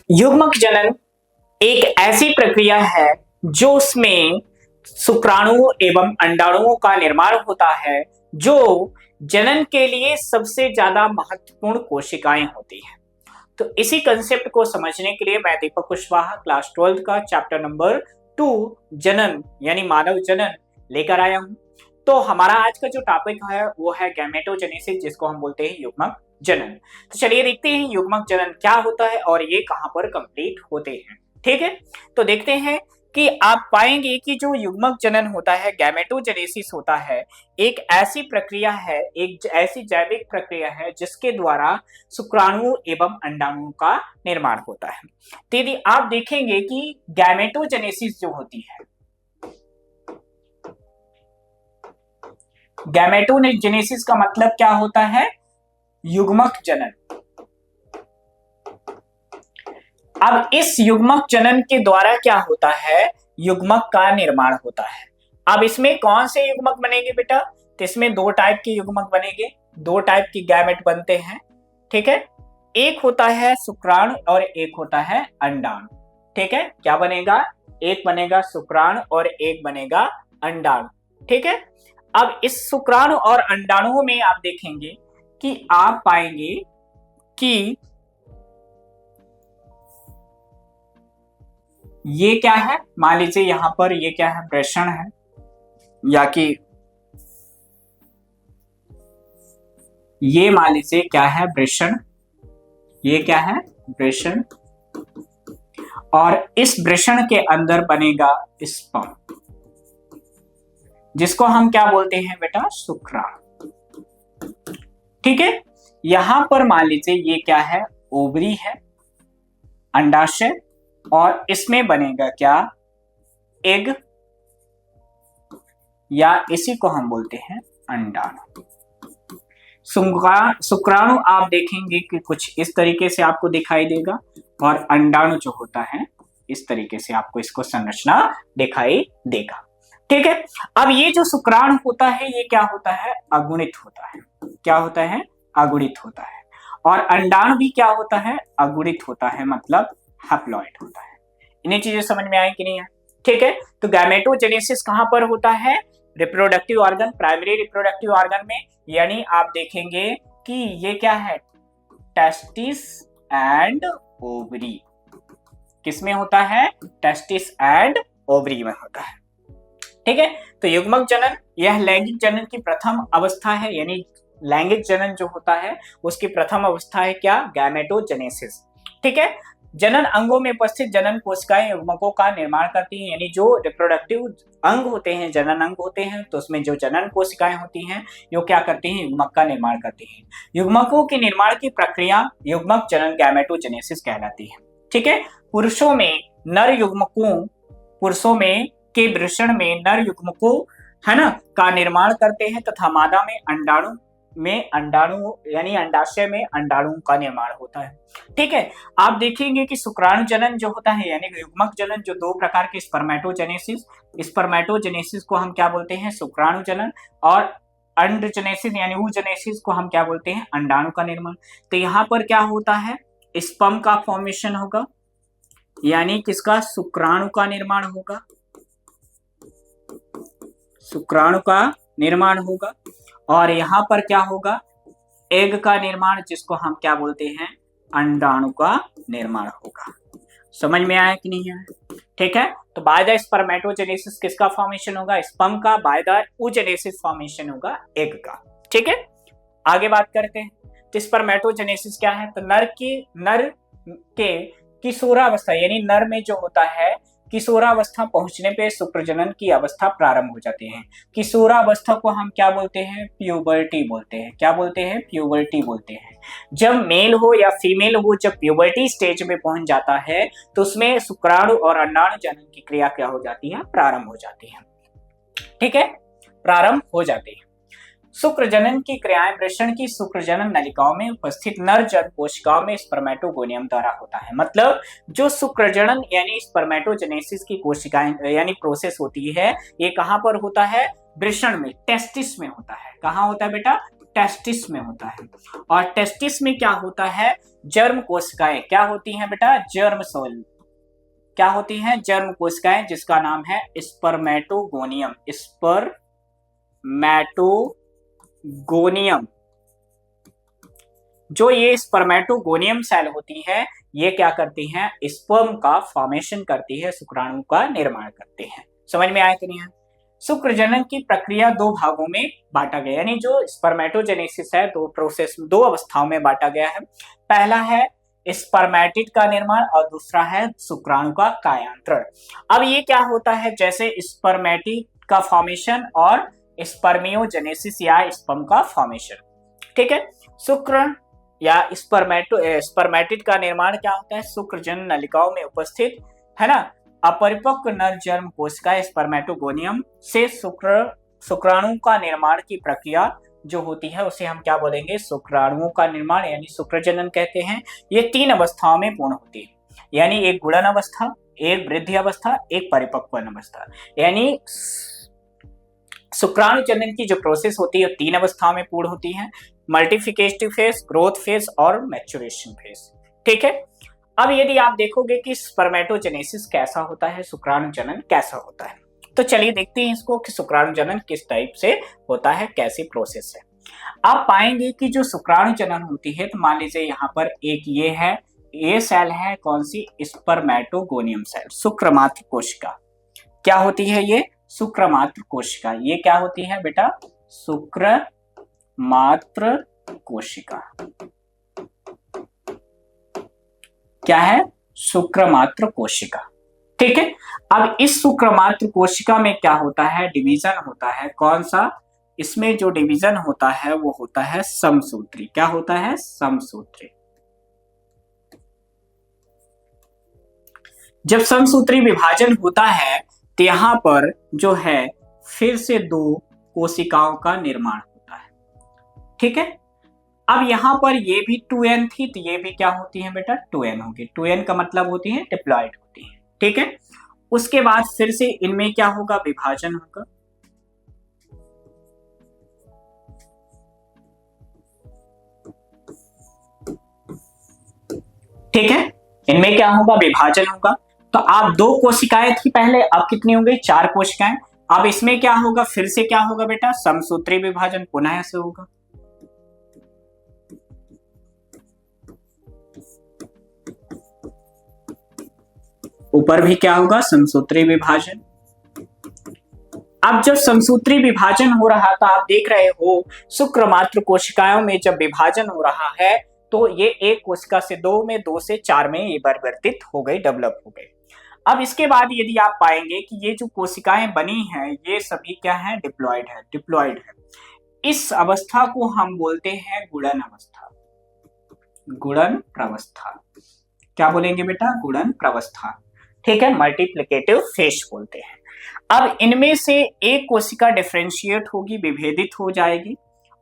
युग्मक जनन एक ऐसी प्रक्रिया है जो उसमें शुक्राणु एवं अंडाणुओं का निर्माण होता है, जो जनन के लिए सबसे ज्यादा महत्वपूर्ण कोशिकाएं होती हैं। तो इसी कंसेप्ट को समझने के लिए मैं दीपक कुशवाहा क्लास 12th का चैप्टर नंबर 2 जनन यानी मानव जनन लेकर आया हूं। तो हमारा आज का जो टॉपिक है वो है गैमेटोजेनेसिस, जिसको हम बोलते हैं युग्मक जनन। तो चलिए देखते हैं युग्मक जनन क्या होता है और ये कहां पर कंप्लीट होते हैं। ठीक है, तो देखते हैं कि आप पाएंगे कि जो युग्मक जनन होता है, गैमेटोजेनेसिस होता है, एक ऐसी प्रक्रिया है, एक ऐसी जैविक प्रक्रिया है जिसके द्वारा शुक्राणु एवं अंडाणुओं का निर्माण होता है। तो यदि आप देखेंगे कि गैमेटोजेनेसिस जो होती है, गैमेटोजेनेसिस का मतलब क्या होता है? युग्मक जनन। अब इस युग्मक जनन के द्वारा क्या होता है? युग्मक का निर्माण होता है। अब इसमें कौन से युग्मक बनेंगे बेटा? तो इसमें दो टाइप के युग्मक बनेंगे, दो टाइप की गैमेट बनते हैं। ठीक है, एक होता है शुक्राणु और एक होता है अंडाणु। ठीक है, क्या बनेगा? एक बनेगा शुक्राणु और एक बनेगा अंडाणु। ठीक है, अब इस शुक्राणु और अंडाणुओं में आप देखेंगे कि आप पाएंगे कि ये क्या है, मान लीजिए यहां पर ये क्या है? वृषण है, या कि ये मान लीजिए क्या है? वृषण। ये क्या है? वृषण। और इस वृषण के अंदर बनेगा स्पर्म, जिसको हम क्या बोलते हैं बेटा? शुक्राणु। ठीक है, यहां पर मान लीजिए ये क्या है? ओवरी है, अंडाशय, और इसमें बनेगा क्या? एग, या इसी को हम बोलते हैं अंडाणु। शुक्राणु आप देखेंगे कि कुछ इस तरीके से आपको दिखाई देगा, और अंडाणु जो होता है इस तरीके से आपको इसको संरचना दिखाई देगा। ठीक है, अब ये जो शुक्राणु होता है ये क्या होता है? अगुणित होता है। क्या होता है? अगुणित होता है। और अंडाणु भी क्या होता है? अगुणित होता है, मतलब हैप्लॉइड होता है। इन्हें चीजें समझ में आई कि नहीं है? ठीक है, तो गैमेटोजेनेसिस कहां पर होता है? Reproductive organ, primary reproductive organ में। यानी आप देखेंगे कि ये क्या है? Testis and ovary. किसमें होता है? टेस्टिस एंड ओवरी में होता है। ठीक है, तो युग्मक जनन यह लैंगिक जनन की प्रथम अवस्था है, यानी लैंगिक जनन जो होता है उसकी प्रथम अवस्था है क्या? गैमेटोजेनेसिस। ठीक है, जनन अंगों में उपस्थित जनन कोशिकाएं युग्मकों का निर्माण करती हैं, यानी जो रिप्रोडक्टिव अंग होते हैं, जनन अंग होते हैं, तो उसमें जो जनन कोशिकाएं होती हैं वो क्या करती हैं? युग्मक का निर्माण करती हैं। युग्मकों के निर्माण की प्रक्रिया युग्मक जनन गैमेटोजेनेसिस कहलाती है। ठीक है, पुरुषों में नर युग्मकों, पुरुषों में के वृषण में नर युग्मकों है ना का निर्माण करते हैं, तथा मादा में अंडाणु यानी अंडाशय में अंडाणु का निर्माण होता है। ठीक है, आप देखेंगे कि शुक्राणु जनन जो होता है यानी युग्मक जनन, जो दो प्रकार के स्पर्मेटोजेनेसिस, स्पर्मेटोजेनेसिस को हम क्या बोलते हैं? शुक्राणु जनन। और अंडजेनेसिस यानी oogenesis को हम क्या बोलते हैं? अंडाणु का निर्माण। तो यहाँ पर क्या होता है? स्पर्म का फॉर्मेशन होगा, यानी किसका? शुक्राणु का निर्माण होगा, शुक्राणु का निर्माण होगा। और यहां पर क्या होगा? एग का निर्माण, जिसको हम क्या बोलते हैं? अंडाणु का निर्माण होगा। समझ में आया कि नहीं आया? ठीक है, तो बाय द स्पर्मेटोजेनेसिस किसका फॉर्मेशन होगा? स्पर्म का। बाय द oogenesis फॉर्मेशन होगा एग का। ठीक है, आगे बात करते हैं। तो स्पर्मेटोजेनेसिस क्या है? तो नर के किशोरावस्था, यानी नर में जो होता है किशोरावस्था पहुंचने पे शुक्रजनन की अवस्था प्रारंभ हो जाती है। किशोरावस्था को हम क्या बोलते हैं? प्यूबर्टी बोलते हैं। क्या बोलते हैं? प्यूबर्टी बोलते हैं। जब मेल हो या फीमेल हो, जब प्यूबर्टी स्टेज में पहुंच जाता है तो उसमें शुक्राणु और अंडाणु जनन की क्रिया क्या हो जाती है? प्रारंभ हो जाती है। ठीक है, प्रारंभ हो जाती है। शुक्रजनन की क्रियाएं वृषण की शुक्रजनन नलिकाओं में उपस्थित नर जन कोशिकाओं में स्पर्मेटोगोनियम द्वारा होता है। मतलब जो शुक्रजनन यानी स्पर्मेटोजेनेसिस की कोशिकाएं यानी प्रोसेस होती है, ये कहां पर होता है? वृषण में, टेस्टिस में होता है। कहां होता है बेटा? टेस्टिस में होता है। और टेस्टिस में क्या होता है, जर्म कोशिकाएं क्या होती हैं बेटा, जर्म सोल क्या होती हैं, जर्म कोशिकाएं, जिसका नाम है स्पर्मेटोगोनियम। स्पर्मेटोगोनियम। जो ये स्पर्मेटोगोनियम सेल होती है, ये क्या करती हैं, स्पर्म का फॉर्मेशन करती है, शुक्राणु का निर्माण करते हैं। समझ में आया कि नहीं है? शुक्र जनन की प्रक्रिया दो भागों में बांटा गया, यानी जो स्पर्मेटोजेनेसिस है दो प्रोसेस, दो अवस्थाओं में बांटा गया है। पहला है स्पर्मेटिड का निर्माण और दूसरा है शुक्राणु का कायांतरण। अब ये क्या होता है, जैसे स्पर्मेटिड का फॉर्मेशन और स्पर्मियोजेनेसिस या स्पर्म का फॉर्मेशन, ठीक है। शुक्र या स्पर्मेटिड का निर्माण क्या होता है, शुक्र जनन नलिकाओं में उपस्थित, है ना, अपरिपक्व नर जर्म कोशिका स्पर्मेटोगोनियम से शुक्राणु का निर्माण की प्रक्रिया जो होती है उसे हम क्या बोलेंगे, शुक्राणुओं का निर्माण यानी शुक्र जनन कहते हैं। ये 3 अवस्थाओं में पूर्ण होती है, यानी एक गुणन अवस्था, एक वृद्धि अवस्था, एक परिपक्व अवस्था। यानी शुक्राणु जनन की जो प्रोसेस होती है 3 अवस्थाओं में पूर्ण होती है, मल्टीप्लिकेटिव फेज, ग्रोथ फेज और मैच्योरेशन फेज, ठीक है। अब यदि आप देखोगे कि स्पर्मेटोजेनेसिस कैसा होता है, शुक्राणु जनन कैसा होता है, तो चलिए देखते हैं इसको कि शुक्राणु जनन किस टाइप से होता है, कैसी प्रोसेस है। आप पाएंगे कि जो शुक्राणु जनन होती है, तो मान लीजिए यहाँ पर एक ये है, ये सेल है कौन सी, स्पर्मेटोगोनियम सेल, शुक्रमात्र कोशिका। क्या होती है ये, शुक्रमात्र कोशिका। ये क्या होती है बेटा, शुक्रमात्र कोशिका। क्या है, शुक्रमात्र कोशिका, ठीक है। अब इस शुक्रमात्र कोशिका में क्या होता है, डिवीजन होता है, कौन सा, इसमें जो डिवीजन होता है वो होता है समसूत्री। क्या होता है, समसूत्री। जब समसूत्री विभाजन होता है तो यहां पर जो है फिर से 2 कोशिकाओं का निर्माण होता है, ठीक है। अब यहां पर ये भी 2n थी, तो ये भी क्या होती है बेटा, 2n होगी। 2n का मतलब होती है डिप्लॉयड होती है, ठीक है। उसके बाद फिर से इनमें क्या होगा, विभाजन होगा, ठीक है। इनमें क्या होगा, विभाजन होगा। तो आप 2 कोशिकाएं थी पहले, अब कितनी हो गई, 4 कोशिकाएं। अब इसमें क्या होगा, फिर से क्या होगा बेटा, समसूत्री विभाजन पुनः ऐसे होगा। ऊपर भी क्या होगा, समसूत्री विभाजन। अब जब समसूत्री विभाजन हो रहा था, आप देख रहे हो शुक्रमात्र कोशिकाओं में जब विभाजन हो रहा है तो ये एक कोशिका से 2 में, 2 से 4 में ये परिवर्तित हो गई, डेवलप हो गई। अब इसके बाद यदि आप पाएंगे कि ये जो कोशिकाएं बनी हैं ये सभी क्या है, डिप्लॉयड है, डिप्लॉयड है। इस अवस्था को हम बोलते हैं गुणन अवस्था, गुणन प्रवस्था। क्या बोलेंगे बेटा, गुणन प्रवस्था, ठीक है, मल्टीप्लिकेटिव फेज बोलते हैं। अब इनमें से एक कोशिका डिफरेंशिएट होगी, विभेदित हो जाएगी,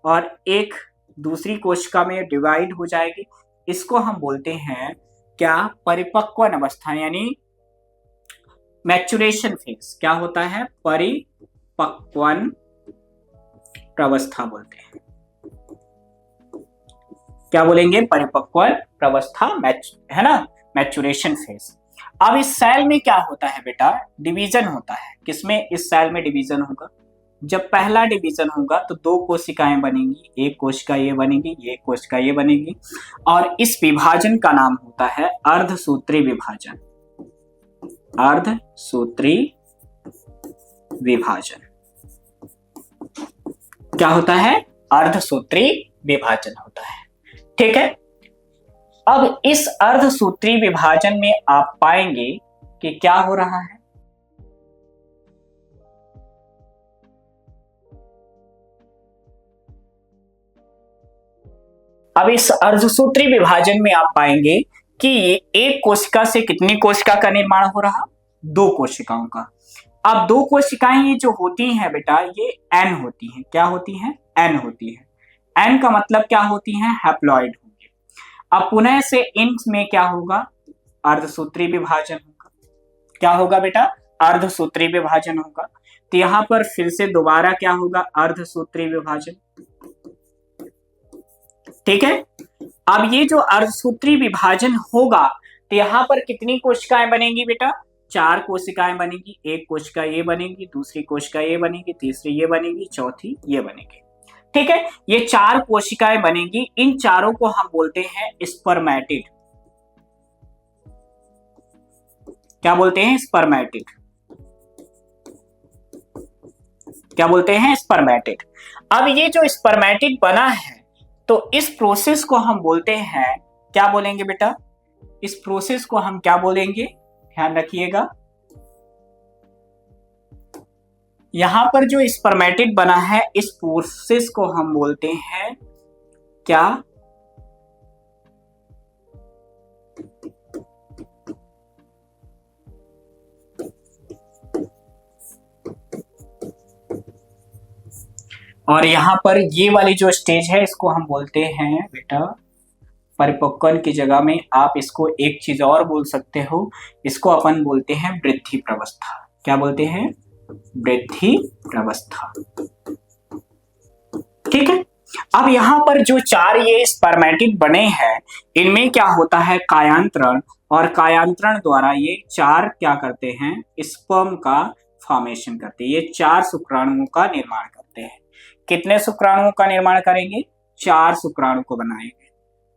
और एक दूसरी कोशिका में डिवाइड हो जाएगी। इसको हम बोलते हैं क्या, परिपक्वन अवस्था, यानी मैच्योरेशन फेज। क्या होता है, परिपक्वन प्रवस्था बोलते हैं। क्या बोलेंगे, परिपक्वन प्रवस्था, है ना, मैच्योरेशन फेज। अब इस सेल में क्या होता है बेटा, डिवीजन होता है। किसमें, इस सेल में डिवीजन होगा। जब पहला डिवीजन होगा तो 2 कोशिकाएं बनेंगी, एक कोशिका ये बनेगी, एक कोशिका ये बनेगी, और इस विभाजन का नाम होता है अर्धसूत्री विभाजन, अर्धसूत्री विभाजन। क्या होता है, अर्धसूत्री विभाजन होता है, ठीक है। अब इस अर्धसूत्री विभाजन में आप पाएंगे कि क्या हो रहा है, अब इस अर्धसूत्री विभाजन में आप पाएंगे कि एक कोशिका से कितनी कोशिका का निर्माण हो रहा, 2 कोशिकाओं का। अब 2 कोशिकाएं ये जो होती हैं बेटा, ये एन होती हैं। क्या होती हैं, एन होती है। एन का मतलब क्या होती हैं, हैप्लॉइड होंगे। अब पुनः से इनमें क्या होगा, अर्धसूत्री विभाजन होगा। क्या होगा बेटा, अर्धसूत्री विभाजन होगा। तो यहां पर फिर से दोबारा क्या होगा, अर्धसूत्री विभाजन। ठीक है। अब ये जो अर्धसूत्री विभाजन होगा तो यहाँ पर कितनी कोशिकाएं बनेंगी बेटा? 4 कोशिकाएं बनेगी। एक कोशिका ये बनेगी, दूसरी कोशिका ये बनेगी, तीसरी ये बनेगी, चौथी ये बनेगी। ठीक है, ये 4 कोशिकाएं बनेगी। इन चारों को हम बोलते हैं स्पर्मेटिड। क्या बोलते हैं? स्पर्मेटिड। क्या बोलते हैं? स्पर्मेटिड। अब ये जो स्पर्मेटिड बना है तो इस प्रोसेस को हम बोलते हैं, क्या बोलेंगे बेटा? इस प्रोसेस को हम क्या बोलेंगे? ध्यान रखिएगा, यहां पर जो स्पर्मेटिड बना है इस प्रोसेस को हम बोलते हैं क्या? और यहां पर ये वाली जो स्टेज है इसको हम बोलते हैं बेटा परिपक्वन की जगह में आप इसको एक चीज और बोल सकते हो, इसको अपन बोलते हैं वृद्धि प्रावस्था। क्या बोलते हैं? वृद्धि प्रावस्था। ठीक है। अब यहां पर जो 4 ये स्पर्मेटिड बने हैं इनमें क्या होता है? कायांतरण, और कायांतरण द्वारा ये 4 क्या करते हैं? स्पर्म का फॉर्मेशन करते हैं। ये 4 शुक्राणुओं का निर्माण करते हैं। कितने शुक्राणुओं का निर्माण करेंगे? 4 शुक्राणु को बनाएंगे।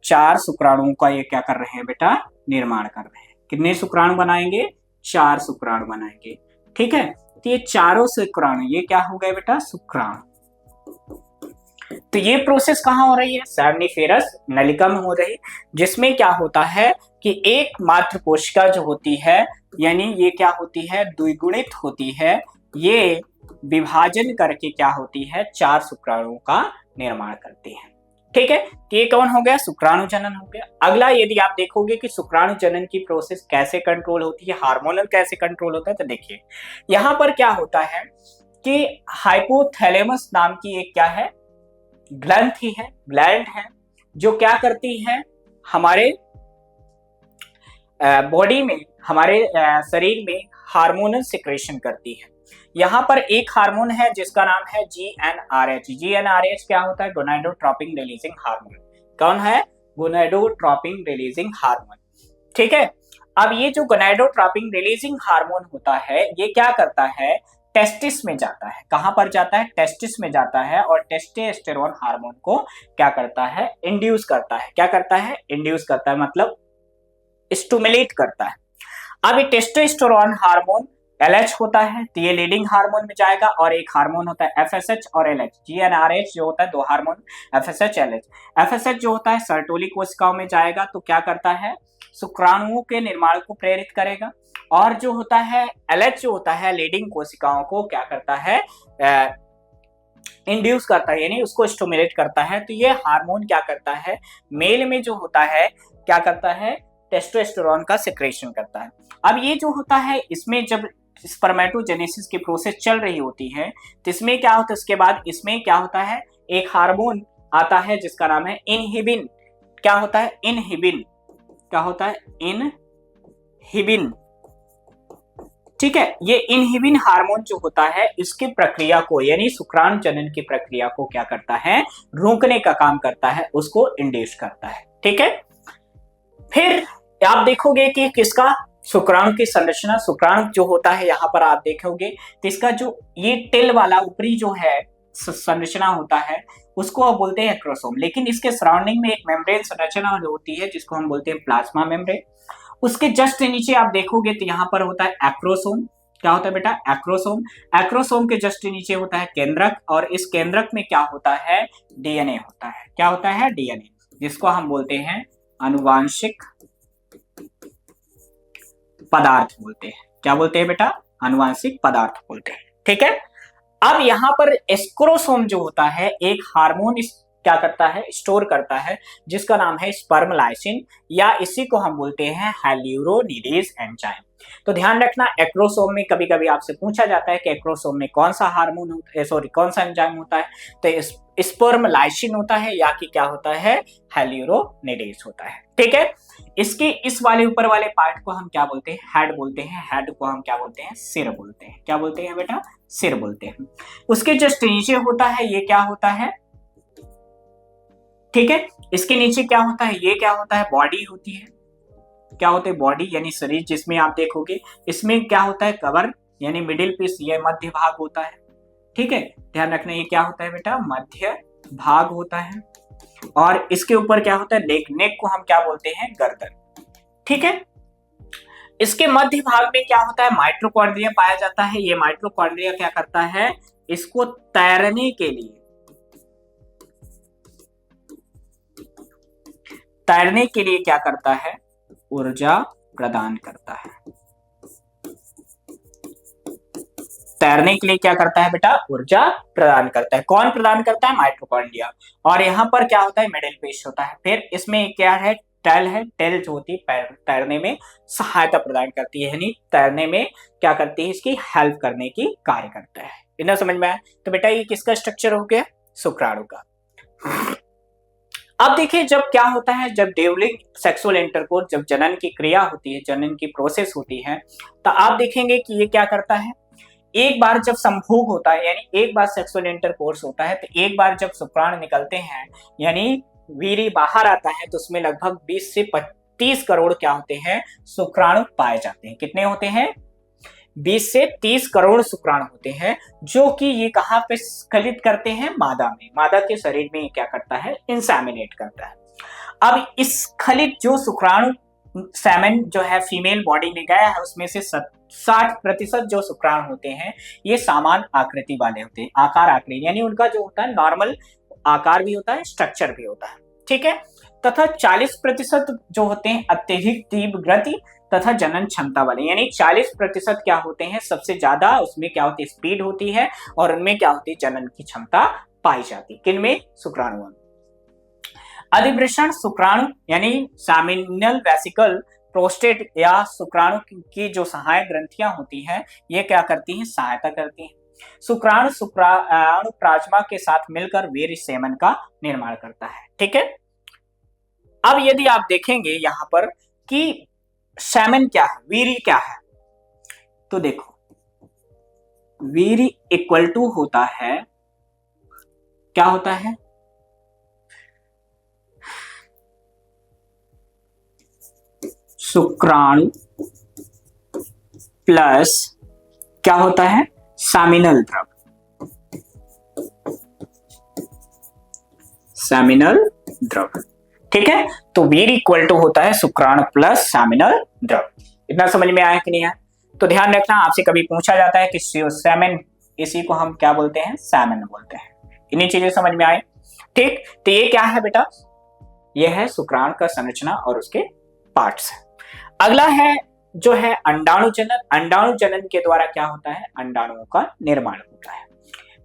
4 शुक्राणुओं का ये क्या कर रहे हैं बेटा? निर्माण कर रहे हैं। कितने शुक्राणु बनाएंगे? 4 शुक्राणु बनाएंगे। ठीक है, तो ये चारों शुक्राणु ये क्या हो गए बेटा? शुक्राणु। तो ये प्रोसेस कहां हो रही है? सेमनीफेरस नलिका में हो रही है, जिसमें क्या होता है कि एक मात्र कोशिका जो होती है, यानी ये क्या होती है? द्विगुणित होती है। ये विभाजन करके क्या होती है? 4 शुक्राणुओं का निर्माण करती है। ठीक है, तो ये कौन हो गया? शुक्राणु जनन हो गया। अगला यदि आप देखोगे कि शुक्राणु जनन की प्रोसेस कैसे कंट्रोल होती है, हार्मोनल कैसे कंट्रोल होता है, तो देखिए यहां पर क्या होता है कि हाइपोथैलेमस नाम की एक क्या है? ग्रंथि है, ग्लैंड है, जो क्या करती है? हमारे बॉडी में, हमारे शरीर में हार्मोनल सिक्रेशन करती है। यहां पर एक हार्मोन है जिसका नाम है GnRH। GnRH क्या होता है? Gonadotropin releasing hormone. कौन है? Gonadotropin releasing hormone. ठीक है, अब ये जो गोनाडोट्रोपिन रिलीजिंग हार्मोन होता है ये क्या करता है? टेस्टिस में जाता है। कहां पर जाता है? टेस्टिस में जाता है, और टेस्टोस्टेरोन हार्मोन को क्या करता है? इंड्यूस करता है। क्या करता है? इंड्यूस करता है, मतलब स्टिमुलेट करता है। अब ये टेस्टोस्टेरोन हार्मोन LH होता है, तो ये लीडिंग हार्मोन में जाएगा, और एक हार्मोन होता है FSH और LH। GnRH जो होता है 2 हार्मोन, FSH LH। FSH जो होता है सर्टोली कोशिकाओं में जाएगा, तो क्या करता है? शुक्राणुओं के निर्माण को प्रेरित करेगा। और जो होता है LH जो होता है लीडिंग कोशिकाओं को क्या करता है? इंड्यूस करता है, यानी उसको स्टिमुलेट करता है। तो ये हार्मोन क्या करता है? मेल में जो होता है क्या करता है? टेस्टोस्टेरोन का सिक्रेशन करता है। अब ये जो होता है इसमें जब स्पर्मेटोजेनेसिस की प्रोसेस चल रही होती है तो इसमें क्या होता है? इसके बाद इसमें क्या होता है? एक हार्मोन आता है जिसका नाम है इनहिबिन। क्या होता है? इनहिबिन। क्या होता है? इनहिबिन। ठीक है, ये इनहिबिन हार्मोन जो होता है इसकी प्रक्रिया को, यानी शुक्राणु जनन की प्रक्रिया को क्या करता है? रोकने का काम करता है, उसको इंड्यूस करता है। ठीक है, फिर आप देखोगे कि किसका? शुक्राणु की संरचना। शुक्राणु जो होता है यहाँ पर आप देखोगे तो इसका जो ये टेल वाला ऊपरी जो है संरचना होता है उसको आप बोलते हैं एक्रोसोम, लेकिन इसके सराउंडिंग में एक मेम्ब्रेन संरचना होती है जिसको हम बोलते हैं प्लाज्मा मेम्ब्रेन। उसके जस्ट नीचे आप देखोगे तो यहाँ पर होता है एक्रोसोम। क्या होता है बेटा? एक्रोसोम। एक्रोसोम के जस्ट नीचे होता है केंद्रक, और इस केंद्रक में क्या होता है? DNA होता है। क्या होता है? DNA, जिसको हम बोलते हैं आनुवांशिक पदार्थ बोलते हैं। क्या बोलते हैं बेटा? आनुवांशिक पदार्थ बोलते हैं। ठीक है, अब यहां पर एस्क्रोसोम जो होता है एक हार्मोन क्या करता है? स्टोर करता है, जिसका नाम है स्पर्म लाइसिन, या इसी को हम बोलते हैं हाइल्यूरोनिडेज एंजाइम। तो ध्यान रखना, एक्रोसोम में कभी कभी आपसे पूछा जाता है कि एक्रोसोम में कौन सा हार्मोन होता है, सॉरी कौन सा एंजाइम होता है, तो स्पर्म लाइसिन होता है, या कि क्या होता है? हाइल्यूरोनिडेज होता है। ठीक है, इसके इस वाले ऊपर वाले पार्ट को हम क्या बोलते हैं? हेड बोलते हैं। हेड को हम क्या बोलते हैं? सिर बोलते हैं। क्या बोलते हैं बेटा? सिर बोलते हैं। उसके जस्ट नीचे होता है, ये क्या होता है? ठीक है। इसके नीचे क्या होता है, ये क्या होता है, बॉडी होती है। क्या होता है, बॉडी यानी शरीर, जिसमें आप देखोगे इसमें क्या होता है, कवर यानी मिडिल पीस, ये मध्य भाग होता है। ठीक है, ध्यान रखना ये क्या होता है बेटा, मध्य भाग होता है। और इसके ऊपर क्या होता है, नेक, नेक को हम क्या बोलते हैं, गर्दन। ठीक है, इसके मध्य भाग में क्या होता है, माइटोकॉन्ड्रिया पाया जाता है। ये माइटोकॉन्ड्रिया क्या करता है, इसको तैरने के लिए, तैरने के लिए क्या करता है, ऊर्जा प्रदान करता है। तैरने के लिए क्या करता है बेटा, ऊर्जा प्रदान करता है। कौन प्रदान करता है, माइटोकॉन्ड्रिया। और यहाँ पर क्या होता है, मिडिल पीस होता है। फिर इसमें क्या है, टेल है। टेल जो होती है तैरने में सहायता प्रदान करती है, यानी तैरने में क्या करती है, इसकी हेल्प करने की कार्य करता है। इतना समझ में आया। तो बेटा ये किसका स्ट्रक्चर हो गया, शुक्राणु का। अब देखिए जब क्या होता है, जब ड्यूरिंग सेक्सुअल इंटरकोर्स, जब जनन की क्रिया होती है, जनन की प्रोसेस होती है, तो आप देखेंगे कि ये क्या करता है, एक बार जब संभोग होता है, यानी एक बार सेक्सुअल इंटरकोर्स होता है, तो एक बार जब शुक्राणु निकलते हैं, यानी वीर्य बाहर आता है, तो उसमें लगभग 20 से 30 करोड़ क्या होते हैं, शुक्राणु पाए जाते हैं। कितने होते हैं, 20 से 30 करोड़ शुक्राणु होते हैं, जो कि ये कहां पे स्खलित करते हैं, मादा में। मादा के शरीर में क्या करता है, इंसेमिनेट करता है। अब इस स्खलित जो शुक्राणु सेमेन जो है फीमेल बॉडी में गया है, उसमें से 60% जो शुक्राणु होते हैं ये समान आकृति वाले होते हैं, आकार आकृति, यानी उनका जो होता है नॉर्मल आकार भी होता है, स्ट्रक्चर भी होता है। ठीक है, तथा 40% जो होते हैं अत्यधिक तीव्र गति तथा जनन क्षमता वाले, यानी 40% क्या होते हैं, सबसे ज्यादा उसमें क्या होती है, स्पीड होती है, और उनमें क्या होती है, जनन की क्षमता पाई जाती है। किनमें, शुक्राणुओं में। अधिवृषण शुक्राणु यानी सामिनल वेसिकल, प्रोस्टेट या शुक्राणु की जो सहायक ग्रंथियां होती हैं, ये क्या करती हैं, सहायता करती हैं। शुक्राणु शुक्राणु प्लाज्मा के साथ मिलकर वीर्य सेमन का निर्माण करता है। ठीक है, अब यदि आप देखेंगे यहां पर कि सेमन क्या है, वीर्य क्या है, तो देखो वीर्य इक्वल टू होता है, क्या होता है, शुक्राणु प्लस क्या होता है, सेमिनल द्रव, सेमिनल द्रव। ठीक है, तो वीर्य इक्वल टू होता है शुक्राणु प्लस सेमिनल द्रव। इतना समझ में आया कि नहीं आया। तो ध्यान रखना, आपसे कभी पूछा जाता है कि सेमन, इसी को हम क्या बोलते हैं, सेमन बोलते हैं। इन्हीं चीजें समझ में आए। ठीक, तो ये क्या है बेटा, ये है शुक्राणु का संरचना और उसके पार्ट्स। अगला है जो है अंडाणु जनन। अंडाणु जनन के द्वारा क्या होता है, अंडाणुओं का निर्माण होता है।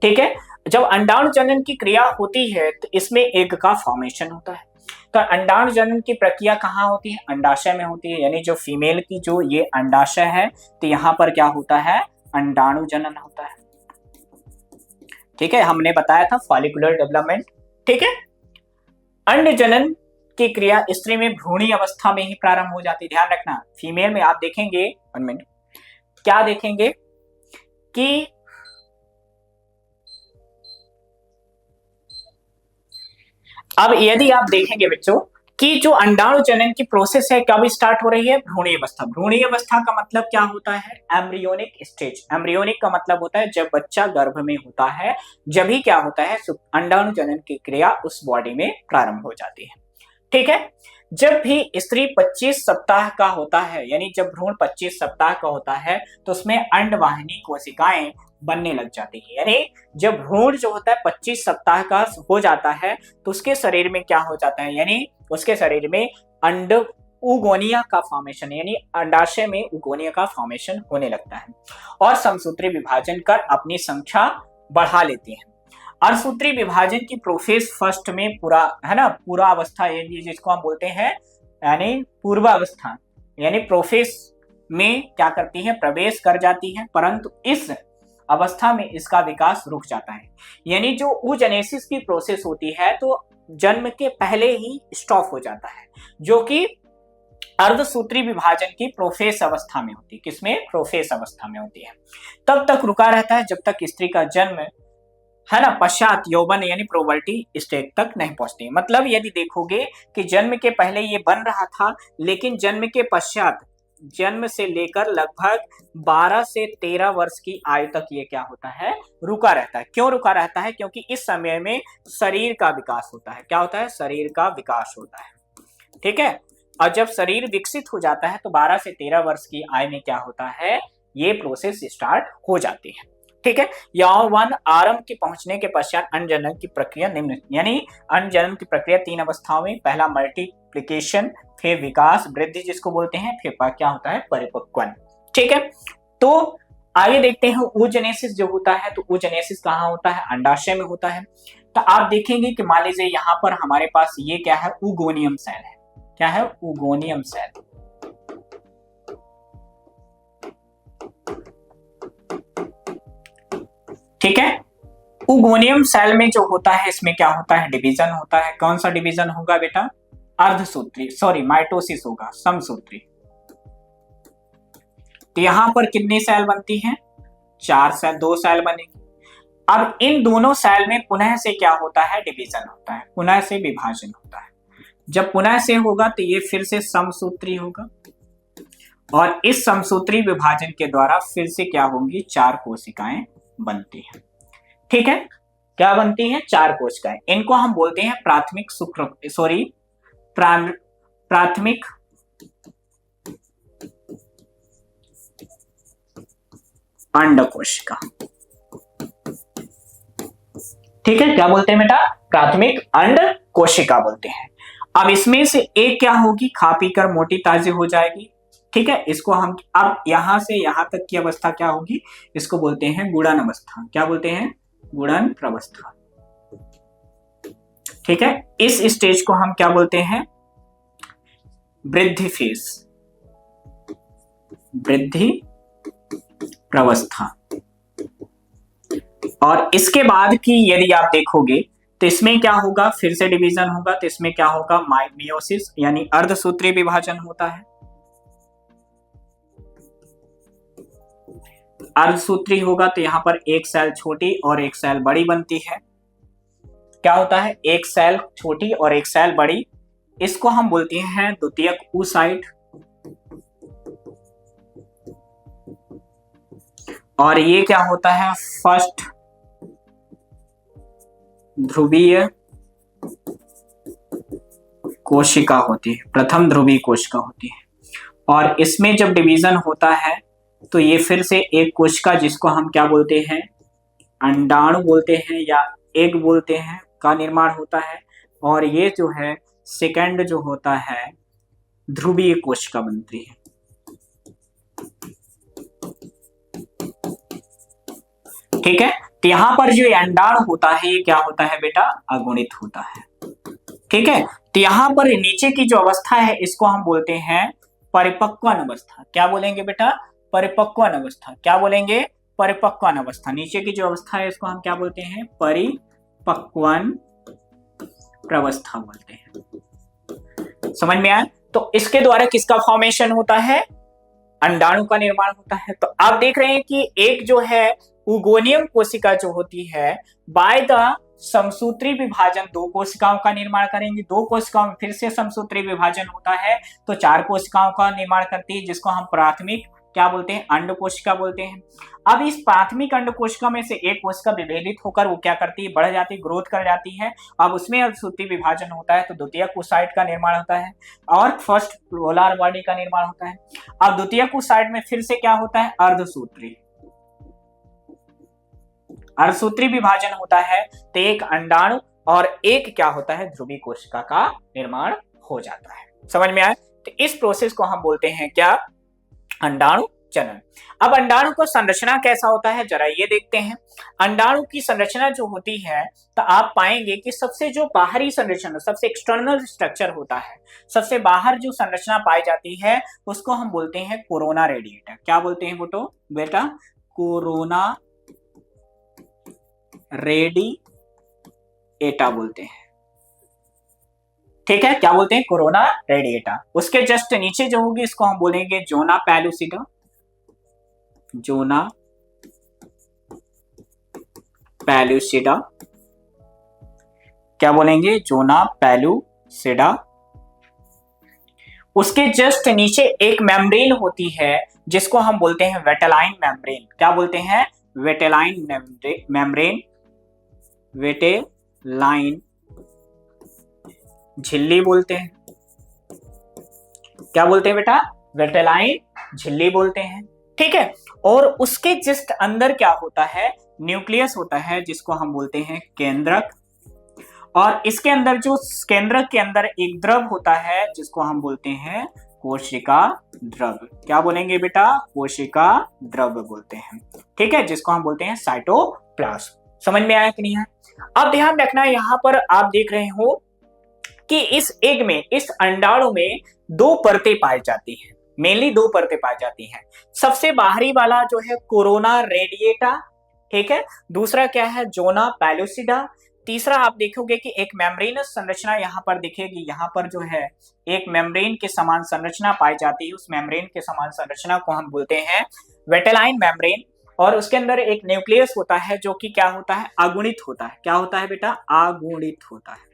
ठीक है, जब अंडाणु जनन की क्रिया होती है तो इसमें एग का फॉर्मेशन होता है। तो अंडाणु जनन की प्रक्रिया कहाँ होती है, अंडाशय में होती है, यानी जो फीमेल की जो ये अंडाशय है, तो यहाँ पर क्या होता है, अंडाणु जनन होता है। ठीक है, हमने बताया था फॉलिकुलर डेवलपमेंट। ठीक है, अंड जनन की क्रिया स्त्री में भ्रूणी अवस्था में ही प्रारंभ हो जाती है। ध्यान रखना, फीमेल में आप देखेंगे, 1 मिनट, क्या देखेंगे कि अब यदि आप देखेंगे बच्चों कि जो अंडाणु जनन की प्रोसेस है कब स्टार्ट हो रही है, भ्रूणी अवस्था। भ्रूणी अवस्था का मतलब क्या होता है, एम्ब्रियोनिक स्टेज। एम्ब्रियोनिक का मतलब होता है जब बच्चा गर्भ में होता है, जब ही क्या होता है, अंडाणु जनन की क्रिया उस बॉडी में प्रारंभ हो जाती है। ठीक है, जब भी स्त्री 25 सप्ताह का होता है, यानी जब भ्रूण 25 सप्ताह का होता है, तो उसमें अंडवाहिनी कोशिकाएं बनने लग जाती है। यानी जब भ्रूण जो होता है 25 सप्ताह का हो जाता है, तो उसके शरीर में क्या हो जाता है, यानी उसके शरीर में अंड उगोनिया का फॉर्मेशन, यानी अंडाशय में उगोनिया का फॉर्मेशन होने लगता है, और समसूत्री विभाजन कर अपनी संख्या बढ़ा लेती है। अर्धसूत्री विभाजन की प्रोसेस फर्स्ट में पूरा है ना, पूरा अवस्था, यानी जिसको हम बोलते हैं यानी पूर्वावस्था, यानी प्रोसेस में क्या करती है, प्रवेश कर जाती है, परंतु इस अवस्था में इसका विकास रुक जाता है। यानी जो oogenesis की प्रोसेस होती है तो जन्म के पहले ही स्टॉप हो जाता है, जो कि अर्धसूत्री विभाजन की प्रोफेस अवस्था में होती है। किसमें, प्रोफेस अवस्था में होती है। तब तक रुका रहता है जब तक स्त्री का जन्म है ना, पश्चात यौवन यानी प्रोबर्टी स्टेज तक नहीं पहुंचती। मतलब यदि देखोगे कि जन्म के पहले ये बन रहा था, लेकिन जन्म के पश्चात, जन्म से लेकर लगभग 12 से 13 वर्ष की आयु तक ये क्या होता है, रुका रहता है। क्यों रुका रहता है? क्योंकि इस समय में शरीर का विकास होता है। क्या होता है? शरीर का विकास होता है। ठीक है। और जब शरीर विकसित हो जाता है तो 12 से 13 वर्ष की आयु में क्या होता है, ये प्रोसेस स्टार्ट हो जाती है। ठीक है। यौवन आरंभ के पहुंचने के पश्चात अंडजनन की प्रक्रिया निम्न, यानी अंडजनन की प्रक्रिया 3 अवस्थाओं में, पहला मल्टीप्लिकेशन, फिर विकास वृद्धि जिसको बोलते हैं, फिर क्या होता है, परिपक्वन। ठीक है। तो आगे देखते हैं oogenesis जो होता है, तो oogenesis कहाँ होता है, अंडाशय में होता है। तो आप देखेंगे कि मान लीजिए यहाँ पर हमारे पास ये क्या है, उगोनियम सेल है। क्या है? उगोनियम सेल। ठीक है। उगोनियम सेल में जो होता है, इसमें क्या होता है, डिवीजन होता है। कौन सा डिवीजन होगा बेटा? अर्धसूत्री, सॉरी माइटोसिस होगा, समसूत्री। तो यहां पर कितनी सेल बनती हैं? 4 सेल, 2 सेल बनेगी। अब इन दोनों सेल में पुनः से क्या होता है, डिवीजन होता है, पुनः से विभाजन होता है। जब पुनः से होगा तो ये फिर से समसूत्री होगा, और इस समसूत्री विभाजन के द्वारा फिर से क्या होंगी, 4 कोशिकाएं बनती हैं। ठीक है। क्या बनती हैं? 4 कोशिकाएं। इनको हम बोलते हैं प्राथमिक प्राथमिक अंड कोशिका। ठीक है। क्या बोलते हैं बेटा? प्राथमिक अंड कोशिका बोलते हैं। अब इसमें से एक क्या होगी, खा पीकर मोटी ताजी हो जाएगी। ठीक है। इसको हम अब यहां से यहां तक की अवस्था क्या होगी, इसको बोलते हैं गुणन अवस्था। क्या बोलते हैं? गुणन प्रवस्था। ठीक है। इस स्टेज को हम क्या बोलते हैं, वृद्धि फेज, वृद्धि प्रवस्था। और इसके बाद की यदि आप देखोगे तो इसमें क्या होगा, फिर से डिवीजन होगा। तो इसमें क्या होगा, मियोसिस यानी अर्धसूत्री विभाजन होता है। अर्धसूत्री होगा तो यहां पर एक सेल छोटी और एक सेल बड़ी बनती है। क्या होता है, एक सेल छोटी और एक सेल बड़ी। इसको हम बोलते हैं द्वितीयक oocyte। और ये क्या होता है, फर्स्ट ध्रुवीय कोशिका होती है, प्रथम ध्रुवीय कोशिका होती है। और इसमें जब डिवीजन होता है तो ये फिर से एक कोशिका, जिसको हम क्या बोलते हैं, अंडाणु बोलते हैं या एग बोलते हैं, का निर्माण होता है। और ये जो है सेकंड जो होता है, ध्रुवीय कोशिका बनती है। ठीक है। तो यहां पर जो अंडाणु होता है, ये क्या होता है बेटा, अगुणित होता है। ठीक है। तो यहां पर नीचे की जो अवस्था है, इसको हम बोलते हैं परिपक्वन अवस्था। क्या बोलेंगे बेटा, परिपक्वन अवस्था। क्या बोलेंगे, परिपक्वन अवस्था। नीचे की जो अवस्था है, इसको हम क्या बोलते हैं, परिपक्वन प्रवस्था बोलते हैं। समझ में आया? तो इसके द्वारा किसका फॉर्मेशन होता है, अंडाणु का निर्माण होता है। तो आप देख रहे हैं कि एक जो है उगोनियम कोशिका जो होती है, बाय द समसूत्री विभाजन 2 कोशिकाओं का निर्माण करेंगे। 2 कोशिकाओं में फिर से समसूत्री विभाजन होता है तो 4 कोशिकाओं का निर्माण करती है, जिसको हम प्राथमिक क्या बोलते हैं, अंड कोशिका बोलते हैं। अब इस प्राथमिक अंड कोशिका में से एक कोशिका विभेदित होकर वो क्या करती है, बढ़ जाती है, ग्रोथ कर जाती है। अब उसमें अर्धसूत्री विभाजन होता है तो द्वितीयक oocyte का निर्माण होता है और फर्स्ट पोलर बॉडी का निर्माण होता है। अब द्वितीयक oocyte में फिर से क्या होता है, अर्धसूत्री, अर्धसूत्री विभाजन होता है तो एक अंडाणु और एक क्या होता है, ध्रुवीय कोशिका का निर्माण हो जाता है। समझ में आया? तो इस प्रोसेस को हम बोलते हैं क्या, अंडाणु जनन। अब अंडाणु का संरचना कैसा होता है, जरा ये देखते हैं। अंडाणु की संरचना जो होती है, तो आप पाएंगे कि सबसे जो बाहरी संरचना, सबसे एक्सटर्नल स्ट्रक्चर होता है, सबसे बाहर जो संरचना पाई जाती है, उसको हम बोलते हैं कोरोना रेडिएटा। क्या बोलते हैं बेटा, कोरोना रेडिएटा बोलते हैं। ठीक है। क्या बोलते हैं, कोरोना रेडिएटा। उसके जस्ट नीचे जो होगी, इसको हम बोलेंगे जोना पेलुसिडा, जोना पेलुसिडा, क्या बोलेंगे, जोना पेलुसिडा। उसके जस्ट नीचे एक मेम्ब्रेन होती है जिसको हम बोलते हैं वेटेलाइन मेम्ब्रेन। क्या बोलते हैं, वेटेलाइन मेम्ब्रेन, वेटेलाइन झिल्ली बोलते हैं। क्या बोलते हैं बेटा, वेटेलाइन झिल्ली बोलते हैं। ठीक है, और उसके जस्ट अंदर क्या होता है, न्यूक्लियस होता है जिसको हम बोलते हैं केंद्रक। और इसके अंदर जो केंद्रक के अंदर एक द्रव होता है जिसको हम बोलते हैं कोशिका द्रव। क्या बोलेंगे बेटा, कोशिका द्रव बोलते हैं। ठीक है, जिसको हम बोलते हैं साइटोप्लाज्म। समझ में आया कि नहीं है? अब ध्यान रखना, यहां पर आप देख रहे हो कि इस एग में, इस अंडाणु में दो परतें पाई जाती हैं, मेनली दो परतें पाई जाती हैं। सबसे बाहरी वाला जो है कोरोना रेडिएटा, ठीक है, दूसरा क्या है, जोना पेलुसिडा, तीसरा आप देखोगे कि एक मेम्ब्रेनस संरचना यहां पर दिखेगी। यहां पर जो है एक मेम्ब्रेन के समान संरचना पाई जाती है, उस मेम्ब्रेन के समान संरचना को हम बोलते हैं वेटेलाइन मेम्ब्रेन। और उसके अंदर एक न्यूक्लियस होता है जो कि क्या होता है, आगुणित होता है। क्या होता है बेटा, आगुणित होता है।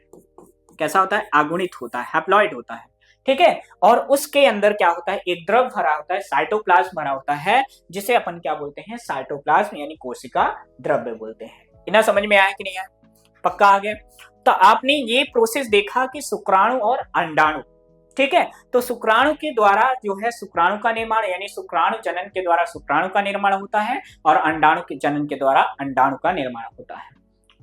कैसा होता है, आगुणित होता है, हैप्लॉइड होता है। ठीक है, और उसके अंदर क्या होता है, एक द्रव भरा होता है, साइटोप्लाज्म भरा होता है, जिसे अपन क्या बोलते हैं, साइटोप्लाज्म यानी कोशिका द्रव्य बोलते हैं। इतना समझ में आया कि नहीं आया, पक्का आ गया? तो आपने ये प्रोसेस देखा कि शुक्राणु और अंडाणु, ठीक है, तो शुक्राणु के द्वारा जो है शुक्राणु का निर्माण, यानी शुक्राणु जनन के द्वारा शुक्राणु का निर्माण होता है, और अंडाणु के जनन के द्वारा अंडाणु का निर्माण होता है।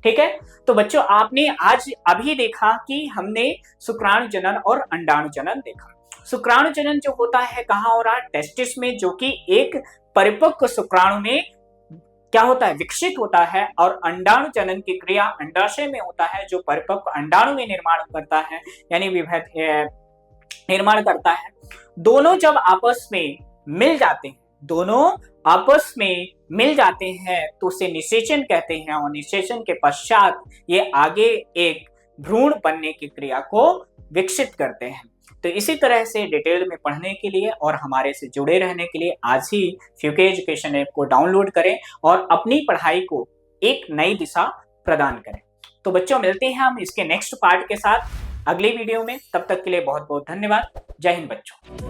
ठीक है, तो बच्चों आपने आज अभी देखा कि हमने शुक्राणु जनन और अंडाणु जनन देखा। शुक्राणु जनन जो होता है कहाँ हो रहा है, टेस्टिस में, जो कि एक परिपक्व शुक्राणु में क्या होता है, विकसित होता है। और अंडाणु जनन की क्रिया अंडाशय में होता है, जो परिपक्व अंडाणु में निर्माण करता है, यानी निर्माण करता है। दोनों जब आपस में मिल जाते हैं, दोनों आपस में मिल जाते हैं तो उसे निषेचन कहते हैं, और निषेचन के पश्चात ये आगे एक भ्रूण बनने की क्रिया को विकसित करते हैं। तो इसी तरह से डिटेल में पढ़ने के लिए और हमारे से जुड़े रहने के लिए आज ही फ्यूके एजुकेशन ऐप को डाउनलोड करें और अपनी पढ़ाई को एक नई दिशा प्रदान करें। तो बच्चों मिलते हैं हम इसके नेक्स्ट पार्ट के साथ अगले वीडियो में। तब तक के लिए बहुत बहुत धन्यवाद। जय हिंद बच्चों।